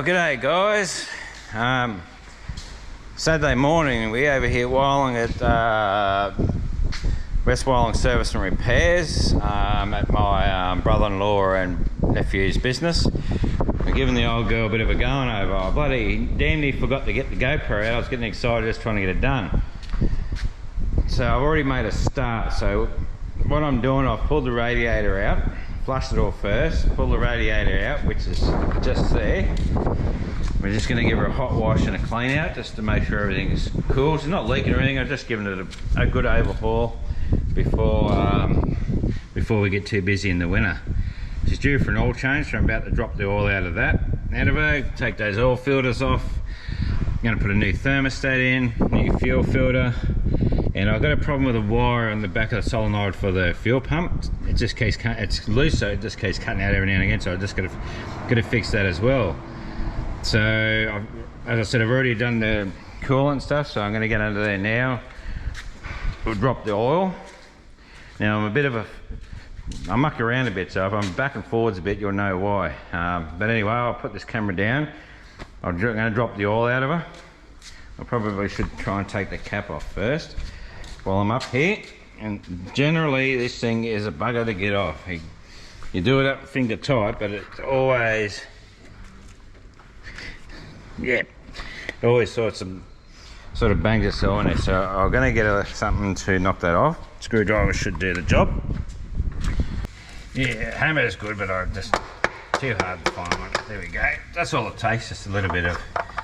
G'day guys. Saturday morning we over here Wyong at West Wyong Service and Repairs at my brother-in-law and nephew's business. We're giving the old girl a bit of a going over. I bloody damn near forgot to get the GoPro out. I was getting excited just trying to get it done. So I've already made a start. So what I'm doing, I've pulled the radiator out, flushed it all first, pull the radiator out, which is just there. We're just going to give her a hot wash and a clean out just to make sure everything is cool. It's not leaking or anything. I've just given it a good overhaul before we get too busy in the winter. She's due for an oil change, so I'm about to drop the oil out of her, take those oil filters off. I'm going to put a new thermostat in, new fuel filter, and I've got a problem with a wire on the back of the solenoid for the fuel pump. It just keeps it's loose, so it just keeps cutting out every now and again, so I just got to fix that as well. So as I said, I've already done the coolant stuff, so I'm going to get under there now. We'll drop the oil. Now I muck around a bit, so if I'm back and forwards a bit, you'll know why. But anyway, I'll put this camera down. I'm going to drop the oil out of her. I probably should try and take the cap off first while I'm up here. And generally, this thing is a bugger to get off. You do it up finger tight, but it's always, it always sort of bangs itself in it. So I'm going to get something to knock that off. Screwdriver should do the job. Yeah, hammer is good, but I'm just too hard to find one. There we go. That's all it takes, just a little bit of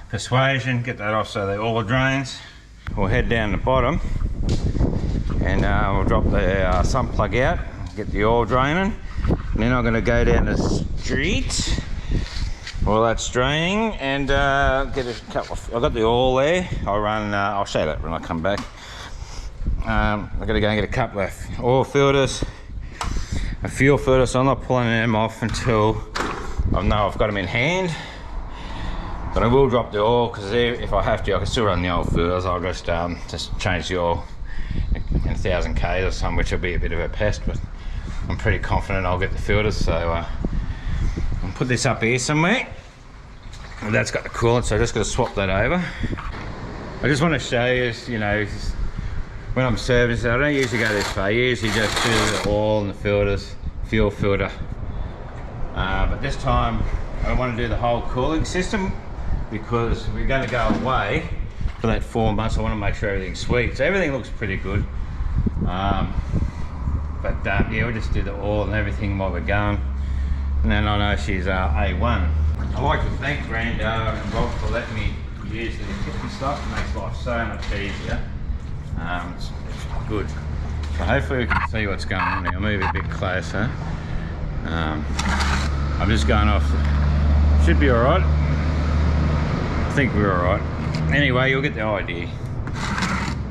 persuasion. Get that off so the oil drains. We'll head down the bottom and we'll drop the sump plug out, get the oil draining. And then I'm going to go down the street while that's draining and get a couple of, I've got the oil there. I'll show you that when I come back. I've got to go and get a couple of oil filters, a fuel filter, so I'm not pulling them off until I know I've got them in hand. But I will drop the oil because if I have to, I can still run the oil filters. I'll just change the oil in 1000 Ks or something, which will be a bit of a pest, but I'm pretty confident I'll get the filters. So I'll put this up here somewhere. That's got the coolant, so I just got to swap that over. I just want to show you, when I'm servicing, I don't usually go this far. I usually just do the oil and the filters, fuel filter. But this time I want to do the whole cooling system because we're going to go away for that 4 months. I want to make sure everything's sweet. So everything looks pretty good. Yeah, we'll just do the oil and everything while we're going. And then I know she's A1. I like to thank Grando and Rob for letting me use the kitchen stuff. It makes life so much easier. It's good. So hopefully we can see what's going on here. I'll move a bit closer. I'm just going off. Should be alright. I think we're alright. Anyway, you'll get the idea.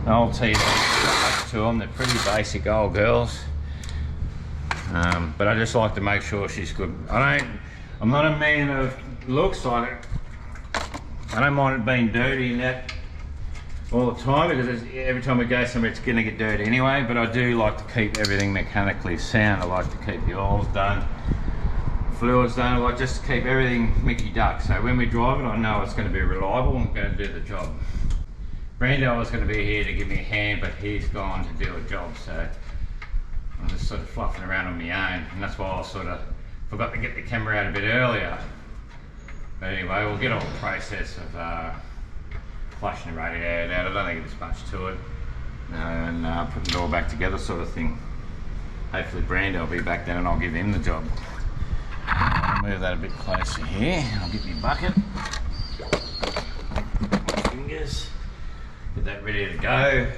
The old TD, not much to them. They're pretty basic old girls. But I just like to make sure she's good. I'm not a man of looks. I don't mind it being dirty and that all the time, because every time we go somewhere it's going to get dirty anyway. But I do like to keep everything mechanically sound. I like to keep the oils done, fluids done. I like just to keep everything Mickey Duck. So when we drive it, I know it's going to be reliable and going to do the job. Brando was going to be here to give me a hand, but he's gone to do a job. So I'm just sort of fluffing around on my own, and that's why I sort of forgot to get the camera out a bit earlier. But anyway, we'll get on the process of flushing the radiator out. I don't think there's much to it. And putting it all back together sort of thing. Hopefully Brando will be back then and I'll give him the job. I'll move that a bit closer here. I'll get my bucket. Fingers. Get that ready to go.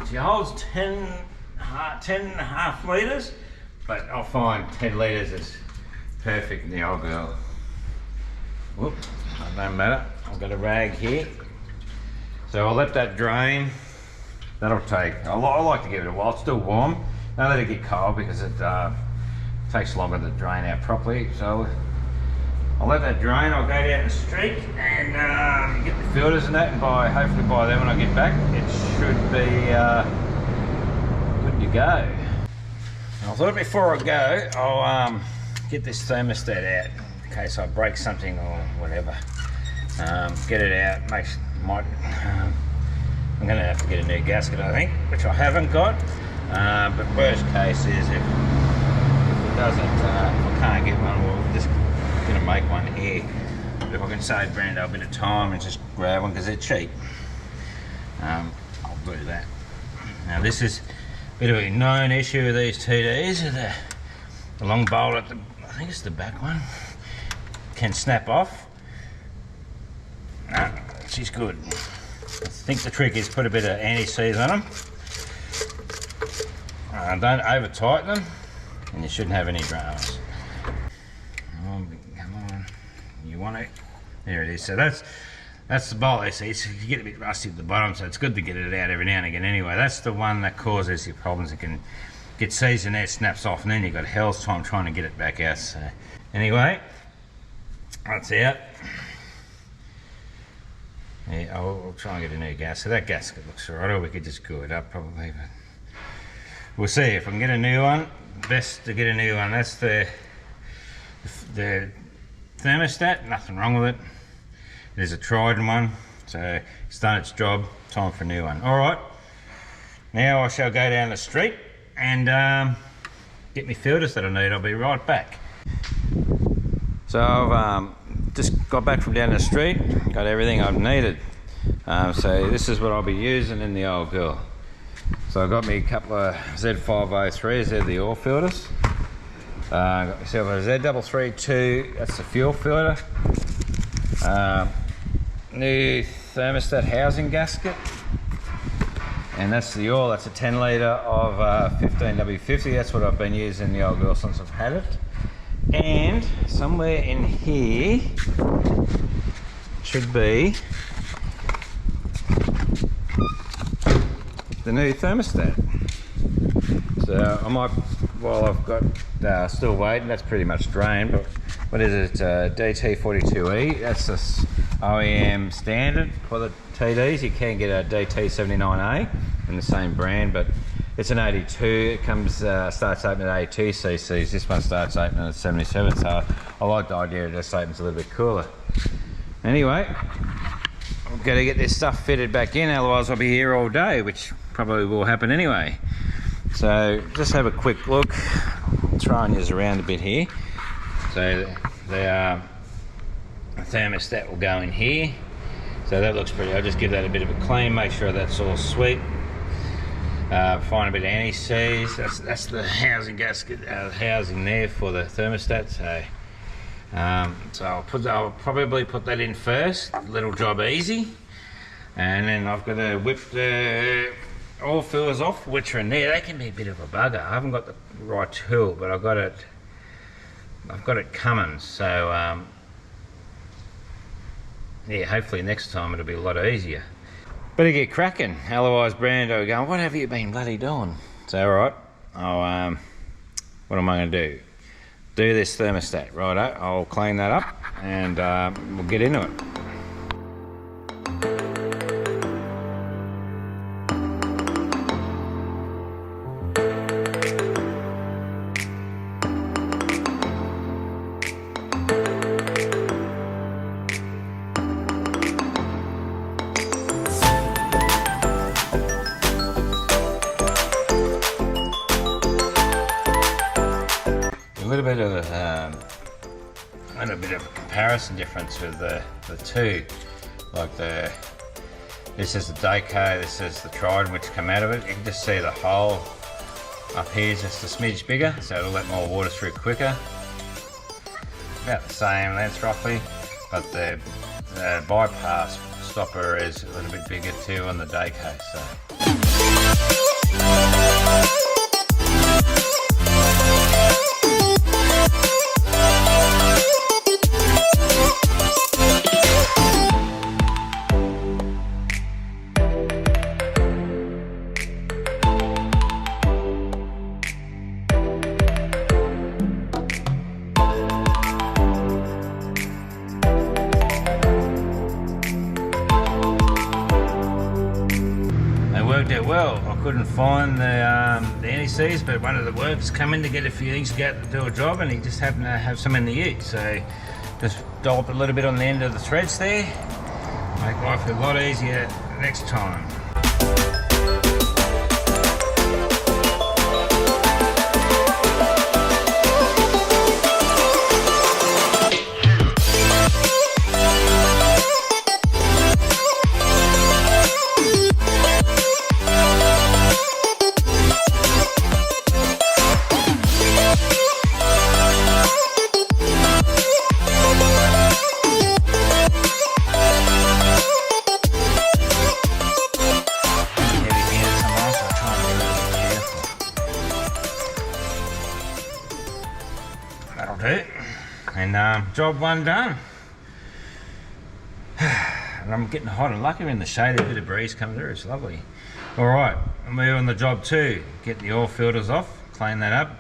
She holds 10.5 litres, but I'll find 10 litres is perfect in the old girl. Whoop, it don't matter. I've got a rag here. So I'll let that drain. That'll take, I like to give it a while. It's still warm. Don't let it get cold because it takes longer to drain out properly. So I'll let that drain. I'll go down the street and get the filters and that, and hopefully by then when I get back, it should be good to go. I thought before I go, I'll get this thermostat out in case I break something or whatever. Get it out. I'm going to have to get a new gasket, I think, which I haven't got. But worst case is if it doesn't, if I can't get one, we're just going to make one here. But if I can save Brando a bit of time and just grab one because they're cheap, I'll do that. Now this is a bit of a known issue with these TDs. The long bolt at the, I think it's the back one, can snap off. No, she's good. I think the trick is put a bit of anti-seize on them. Don't over tighten them, and you shouldn't have any dramas. Come on, you want it? There it is. So that's the bolt. You see, you get a bit rusty at the bottom, so it's good to get it out every now and again. Anyway, that's the one that causes your problems. It can get seized in there, snaps off, and then you've got hell's time trying to get it back out. So anyway, that's out. Yeah, I'll try and get a new gasket. So that gasket looks alright, or we could just glue it up probably, but we'll see if I can get a new one. Best to get a new one. That's the thermostat, nothing wrong with it. There's a Trident one, so it's done its job, time for a new one. Alright, now I shall go down the street and get me filters that I need. I'll be right back. So I've just got back from down the street, got everything I've needed. So this is what I'll be using in the old girl. So I got me a couple of Z503s, they're the oil filters. Got myself a Z332, that's the fuel filter. New thermostat housing gasket. And that's the oil, that's a 10 litre of 15W50, that's what I've been using in the old girl since I've had it. And somewhere in here should be the new thermostat. So I might, while I've got still waiting, that's pretty much drained, but what is it, DT42E, that's the OEM standard for the TDs. You can get a DT79A in the same brand, but it's an 82, it comes, starts opening at 82 cc's, this one starts opening at 77, so I like the idea it just opens a little bit cooler. Anyway, I've got to get this stuff fitted back in, otherwise I'll be here all day, which probably will happen anyway. So just have a quick look, I'll try and use around a bit here. So the thermostat will go in here, so that looks pretty. I'll just give that a bit of a clean, make sure that's all sweet. Find a bit of anti-seize. That's the housing gasket, housing there for the thermostat. So I'll probably put that in first. Little job easy, and then I've got to whip the oil filters off, which are in there. They can be a bit of a bugger. I haven't got the right tool, but I've got it coming. So yeah, hopefully next time it'll be a lot easier. Better get cracking, otherwise Brando going, what have you been bloody doing? So alright, what am I going to do? Do this thermostat, righto, I'll clean that up and we'll get into it. A little bit of a comparison difference with the two, like this is the Daco, this is the Trident which come out of it. You can just see the hole up here is just a smidge bigger, so it'll let more water through quicker. About the same length roughly, but the bypass stopper is a little bit bigger too on the Daco. So. couldn't find the anti-seize, but one of the workers come in to get a few things to go out to do a job, and he just happened to have some in the ute. So just dollop a little bit on the end of the threads there. Make life a lot easier next time. That'll do. And job one done. And I'm getting hot and lucky in the shade, a bit of breeze coming through, it's lovely. Alright, I'm moving on the job two. Get the oil filters off, clean that up,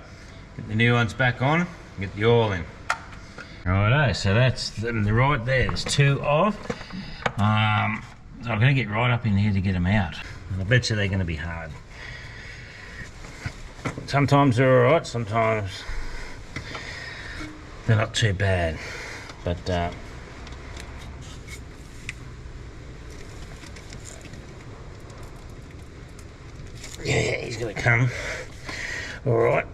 get the new ones back on, get the oil in. Righto, so that's them right there, there's two off. So I'm going to get right up in here to get them out. And I bet you they're going to be hard. Sometimes they're alright, sometimes they're not too bad, but yeah, he's gonna come. All right.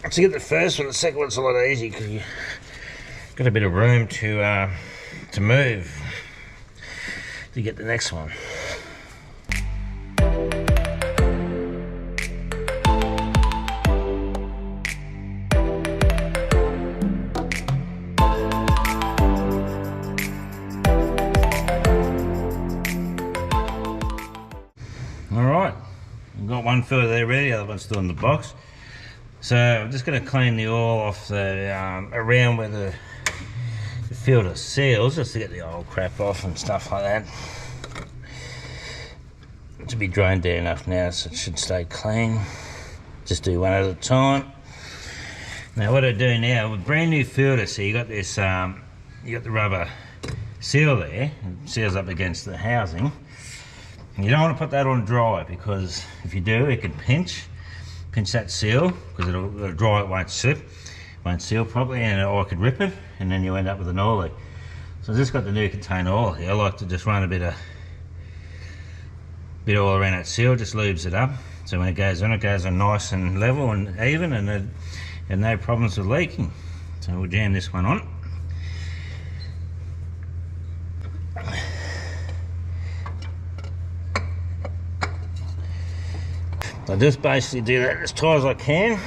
Once you get the first one, the second one's a lot easier because you got a bit of room to move to get the next one. Alright, I've got one filter there ready, the other one's still in the box. So I'm just going to clean the oil off the around where the filter seals, just to get the old crap off and stuff like that. It should be drained there enough now, so it should stay clean. Just do one at a time. Now what I do now, with brand new filter, so you got this, you got the rubber seal there, it seals up against the housing. You don't want to put that on dry, because if you do, it can pinch that seal, because it'll dry, it won't slip, won't seal properly, or it could rip it, and then you end up with an oil leak. So I've just got the new container oil here. I like to just run a bit of oil around that seal, just lubes it up. So when it goes on nice and level and even, and no problems with leaking. So we'll jam this one on. I just basically do that as tight as I can.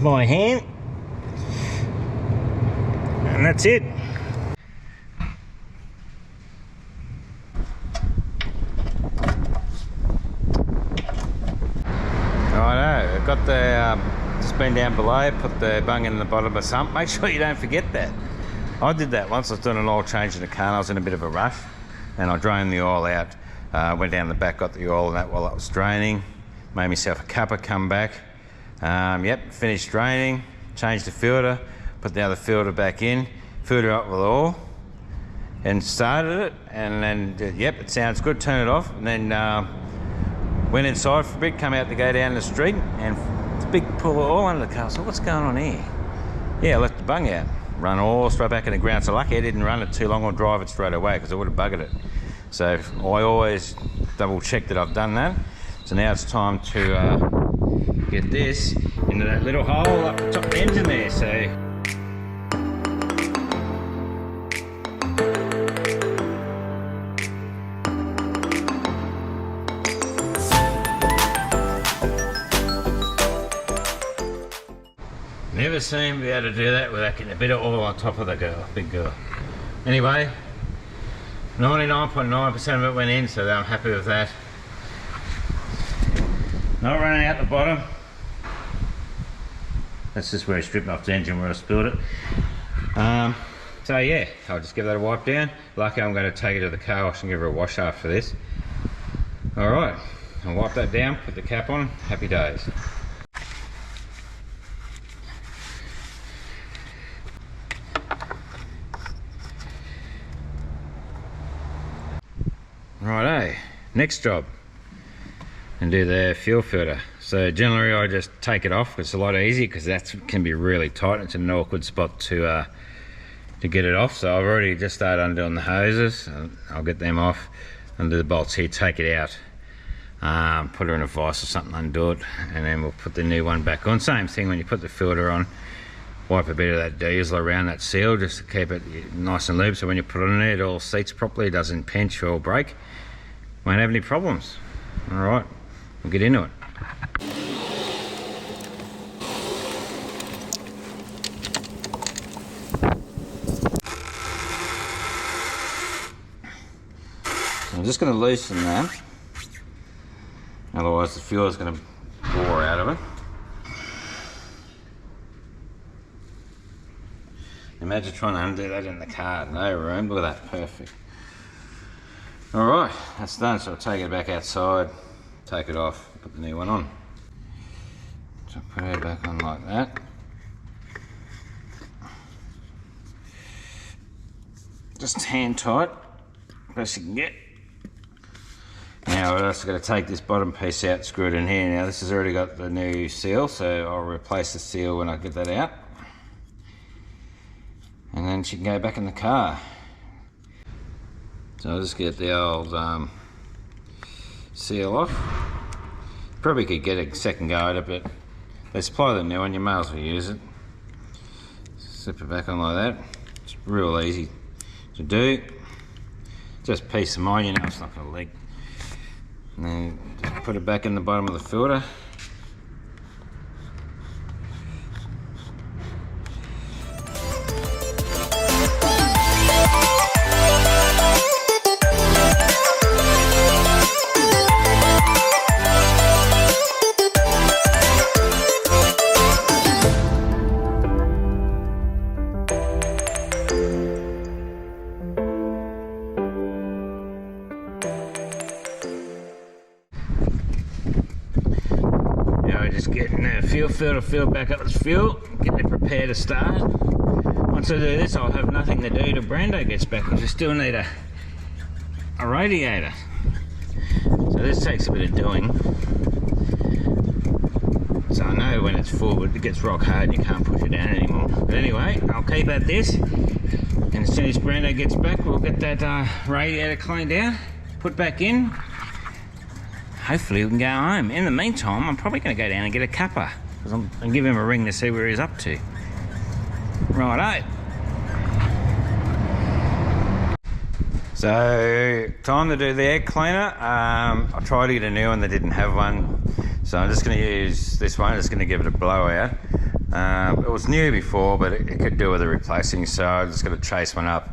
My hand. And that's it. Righto, I've got the, just been down below, put the bung in the bottom of the sump. Make sure you don't forget that. I did that once. I was doing an oil change in the car and I was in a bit of a rush, and I drained the oil out. Went down the back, got the oil in that while it was draining, made myself a cuppa, come back. Yep, finished draining, changed the filter, put the other filter back in, filled it up with oil, and started it, and then, yep, it sounds good, turn it off, and then went inside for a bit, come out to go down the street, and it's a big pool of oil under the car. So what's going on here? Yeah, I left the bung out, run all straight back in the ground. So lucky I didn't run it too long or drive it straight away, because I would have buggered it. So I always double check that I've done that. So now it's time to get this into that little hole up the top of the engine there. So never seem to be able to do that without getting a bit of oil on top of the big girl. Anyway, 99.9% of it went in, so I'm happy with that. Not running out the bottom. That's just where I stripped off the engine where I spilled it. So yeah, I'll just give that a wipe down. Lucky I'm going to take it to the car wash and give her a wash after this. Alright, I'll wipe that down, put the cap on, happy days. Righto, next job. and do the fuel filter. So generally I just take it off. It's a lot easier because that can be really tight. It's an awkward spot to get it off. So I've already just started undoing the hoses. I'll get them off, undo the bolts here, take it out, put her in a vise or something, undo it, and then we'll put the new one back on. Same thing when you put the filter on, wipe a bit of that diesel around that seal just to keep it nice and lubed, so when you put it on there it all seats properly, it doesn't pinch or break, won't have any problems. All right, we'll get into it. I'm just going to loosen that, otherwise the fuel is going to pour out of it. Imagine trying to undo that in the car, no room. Look at that, perfect. Alright, that's done, so I'll take it back outside, take it off, put the new one on. So put it back on like that. Just hand tight, best you can get. Now we're also going to take this bottom piece out, screw it in here. Now this has already got the new seal, so I'll replace the seal when I get that out. And then she can go back in the car. So I'll just get the old seal off. Probably could get a second go at it, but they supply the new one, you may as well use it. Slip it back on like that. It's real easy to do. Just peace of mind, you know it's not going to leak. And then just put it back in the bottom of the filter. Just getting the fuel filter filled back up with fuel, getting it prepared to start. Once I do this, I'll have nothing to do till Brando gets back, because we still need a radiator. So this takes a bit of doing. So I know when it's full, it gets rock hard and you can't push it down anymore. But anyway, I'll keep at this, and as soon as Brando gets back, we'll get that radiator cleaned out, put back in. Hopefully we can go home. In the meantime, I'm probably going to go down and get a cuppa, because I'll give him a ring to see where he's up to. Righto. So, time to do the air cleaner. I tried to get a new one that didn't have one, so I'm just going to use this one. I'm just going to give it a blowout. It was new before, but it could do with a replacing, so I'm just going to chase one up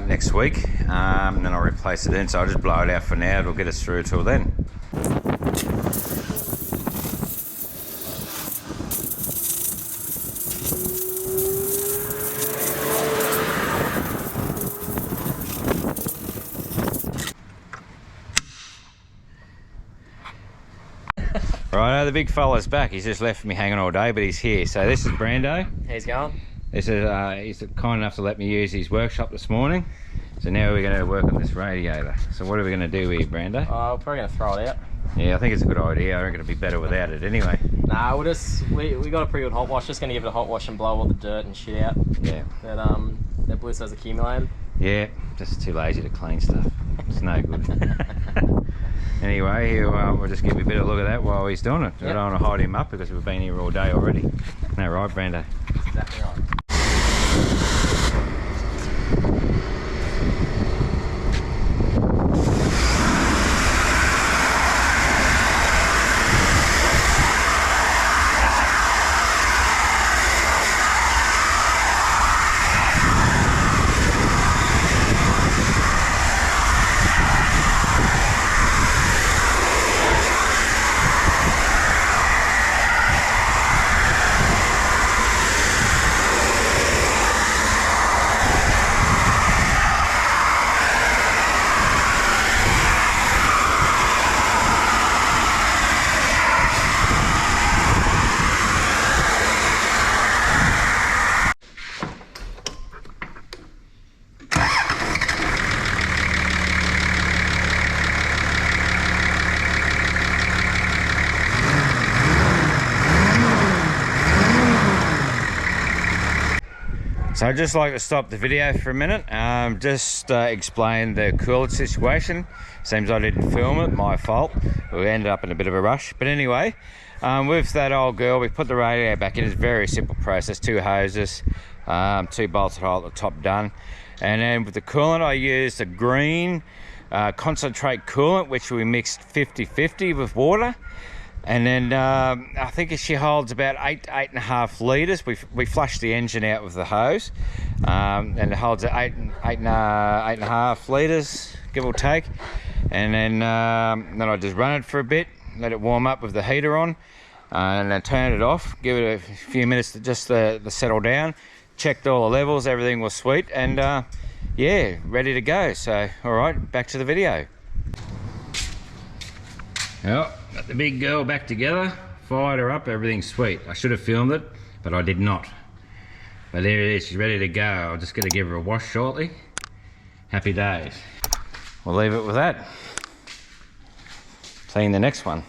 next week, and then I'll replace it in. So I'll just blow it out for now. It'll get us through till then. Right, the big fella's back. He's just left me hanging all day, but he's here. So this is Brando. How's it going? This is he's kind enough to let me use his workshop this morning. So now we're going to work on this radiator. So what are we going to do here, Brando? We're probably going to throw it out. Yeah, I think it's a good idea. I reckon it'd be better without it anyway. Nah, we got a pretty good hot wash. Just going to give it a hot wash and blow all the dirt and shit out. Yeah. That bliss has accumulated. Yeah, just too lazy to clean stuff. It's no good. Anyway, we'll just give you a bit of a look at that while he's doing it. Yep. I don't want to hide him up because we've been here all day already. Isn't that right, Brando? That's exactly right. So I'd just like to stop the video for a minute, just explain the coolant situation. Seems I didn't film it, my fault. We ended up in a bit of a rush. But anyway, with that old girl, we put the radiator back in. It's a very simple process, 2 hoses, 2 bolted hole at the top done. And then with the coolant, I used a green concentrate coolant, which we mixed 50-50 with water. And then I think she holds about 8.5 litres. We flushed the engine out with the hose, and it holds 8.5 litres, give or take. And then I just run it for a bit, let it warm up with the heater on, and then turn it off, give it a few minutes to just to settle down. Checked all the levels, everything was sweet, and yeah, ready to go. So, all right, back to the video. Well, got the big girl back together, fired her up, everything's sweet. I should have filmed it, but I did not. But there it is, she's ready to go. I'm just gonna give her a wash shortly. Happy days. We'll leave it with that. See you in the next one.